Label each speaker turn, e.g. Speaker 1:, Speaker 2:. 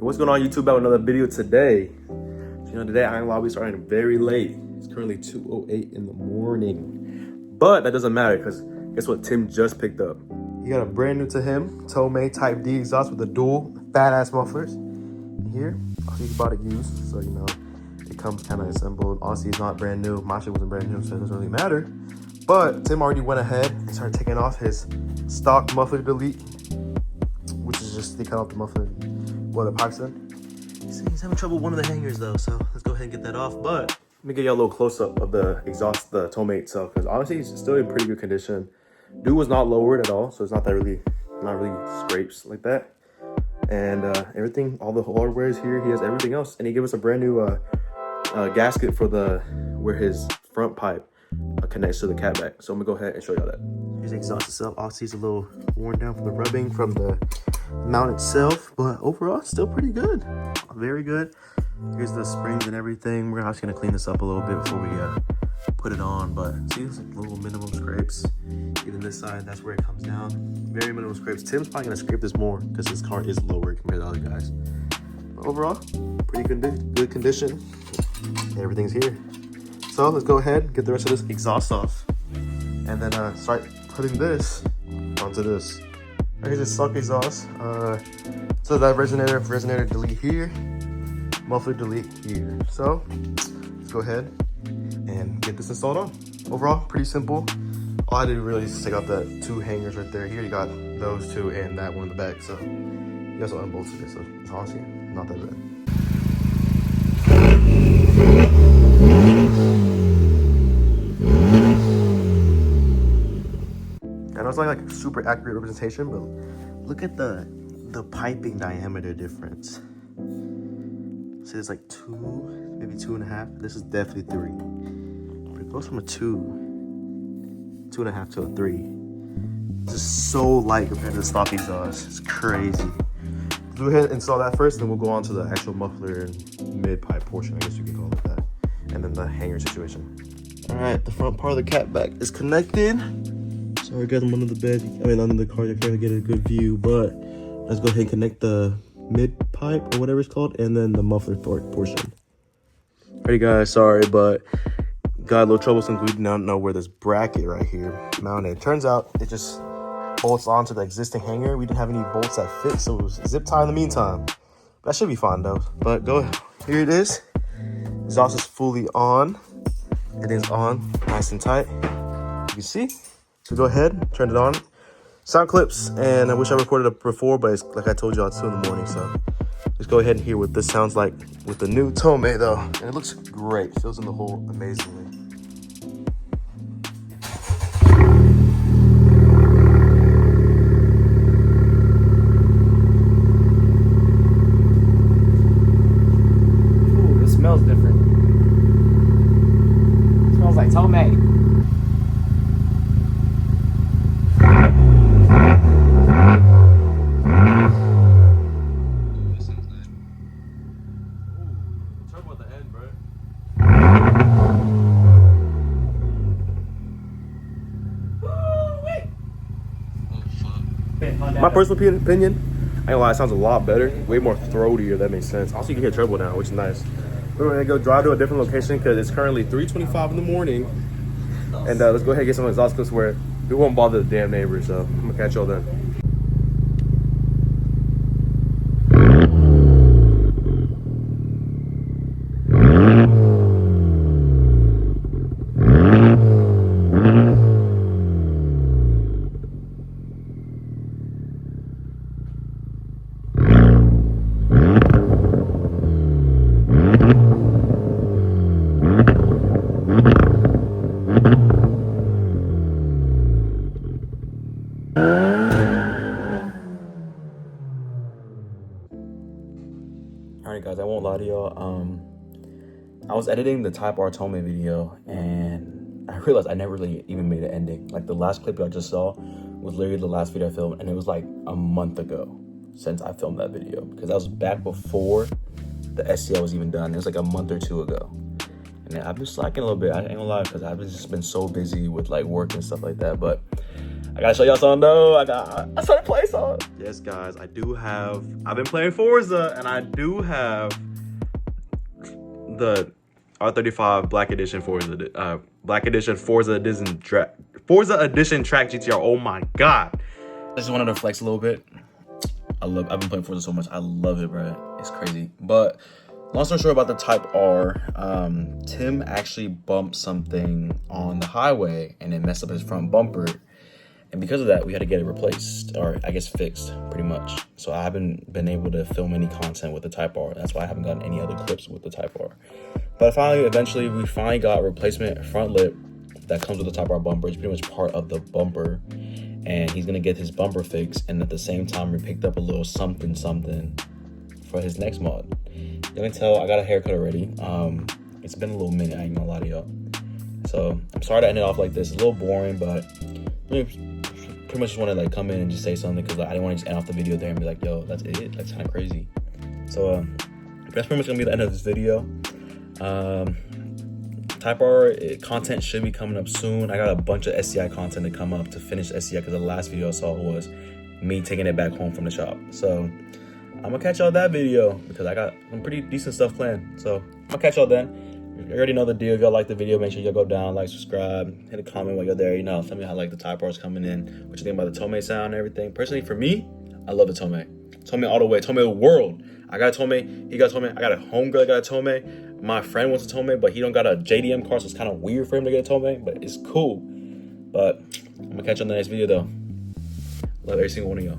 Speaker 1: What's going on, YouTube? About another video today. Today I ain't gonna lie, we starting very late. It's currently 2:08 in the morning, but that doesn't matter because guess what? Tim just picked up. He got a brand new to him Tomei Type D exhaust with the dual fat ass mufflers. Here, he's about to use, so it comes kind of assembled. Honestly, it's not brand new. My shit wasn't brand new, so it doesn't really matter. But Tim already went ahead and started taking off his stock muffler delete, which is just taking off the muffler. The pipes in. He's having trouble with one of the hangers though, so let's go ahead and get that off. But let me get y'all a little close up of the exhaust, the Tomei itself, because honestly it's still in pretty good condition. Dude was not lowered at all, so it's not really scrapes like that. And everything, all the hardware is here. He has everything else, and he gave us a brand new gasket for where his front pipe connects to the catback. So I'm gonna go ahead and show y'all that. Here's the exhaust itself. Obviously it's a little worn down from the rubbing from the mount itself, but overall still pretty good, very good. Here's the springs and everything. We're actually gonna clean this up a little bit before we put it on, but see, there's little minimum scrapes. Even this side, that's where it comes down. Very minimum scrapes. Tim's probably gonna scrape this more because his car is lower compared to other guys. But overall, pretty good condition. Everything's here. So let's go ahead and get the rest of this exhaust off, and then start putting this onto this. Here's the stock exhaust. So that resonator delete here, muffler delete here. So let's go ahead and get this installed on. Overall, pretty simple. All I did really is take out the two hangers right there. Here you got those two and that one in the back. So you guys will unbolted it. So it's honestly not that bad. I know it's not like super accurate representation, but look at the piping diameter difference. So it's like 2, maybe 2.5. This is definitely 3. But it goes from a 2.5 to a 3. It's just so light compared to the stock exhaust. It's crazy. Go ahead and install that first, then we'll go on to the actual muffler and mid pipe portion, I guess you can call it that. And then the hanger situation. All right, the front part of the catback is connected. Sorry guys, I'm under the bed. Under the car, you can't get a good view, but let's go ahead and connect the mid pipe or whatever it's called, and then the muffler portion. Alrighty guys, sorry, but got a little troublesome. We do not know where this bracket right here mounted. Turns out it just bolts onto the existing hanger. We didn't have any bolts that fit, so it was zip tie in the meantime. That should be fine though. But go ahead. Here it is. Exhaust is fully on. Everything's on, nice and tight. You can see. So go ahead, turn it on. Sound clips, and I wish I recorded it before, but it's like I told y'all, it's 2 in the morning, so let's go ahead and hear what this sounds like with the new Tomei though. And it looks great, fills in the hole amazingly.
Speaker 2: Ooh, this smells different. It smells like Tomei.
Speaker 1: My personal opinion, I ain't gonna lie, it sounds a lot better. Way more throatier, that makes sense. Also, you can hear turbo now, which is nice. We're gonna go drive to a different location because it's currently 3:25 in the morning. And let's go ahead and get some exhaust clips where we won't bother the damn neighbors. So I'm gonna catch y'all then. Alright guys, I won't lie to y'all. I was editing the Type R Tomei video and I realized I never really even made an ending. Like the last clip I just saw was literally the last video I filmed, and it was like a month ago since I filmed that video because that was back before the SCI was even done. It was like a month or 2 ago. And I've been slacking a little bit, I ain't gonna lie, because I've just been so busy with like work and stuff like that. But I gotta show y'all something though. I started playing some. Yes, guys, I've been playing Forza, and I do have the R35 Black Edition Forza Edition Track GTR. Oh my god. I just wanted to flex a little bit. I've been playing Forza so much. I love it, bro. It's crazy. But long story short about the Type R, Tim actually bumped something on the highway and it messed up his front bumper. And because of that, we had to get it replaced, or I guess fixed, pretty much. So I haven't been able to film any content with the Type R. That's why I haven't gotten any other clips with the Type R. But we finally got a replacement front lip that comes with the Type R bumper. It's pretty much part of the bumper. And he's gonna get his bumper fixed. And at the same time, we picked up a little something for his next mod. You can tell I got a haircut already. It's been a little minute, I ain't gonna lie to y'all. So I'm sorry to end it off like this. It's a little boring, but pretty much just want to like come in and just say something because I didn't want to just end off the video there and be like, yo, that's it. That's kind of crazy. So that's pretty much gonna be the end of this video. Type R content should be coming up soon. I got a bunch of SCI content to come up to finish SCI because the last video I saw was me taking it back home from the shop. So I'm gonna catch y'all that video because I got some pretty decent stuff planned. So I'm gonna catch y'all then. You already know the deal. If y'all like the video, make sure y'all go down, like, subscribe, hit a comment while you're there. You know, tell me how like the Type R's coming in, what you think about the Tomei sound and everything. Personally, for me, I love the Tomei. Tomei all the way. Tomei the world. I got a Tomei. He got a Tomei. I got a homegirl that got a Tomei. My friend wants a Tomei, but he don't got a JDM car, so it's kind of weird for him to get a Tomei, but it's cool. But I'm gonna catch you on the next video though. Love every single one of y'all.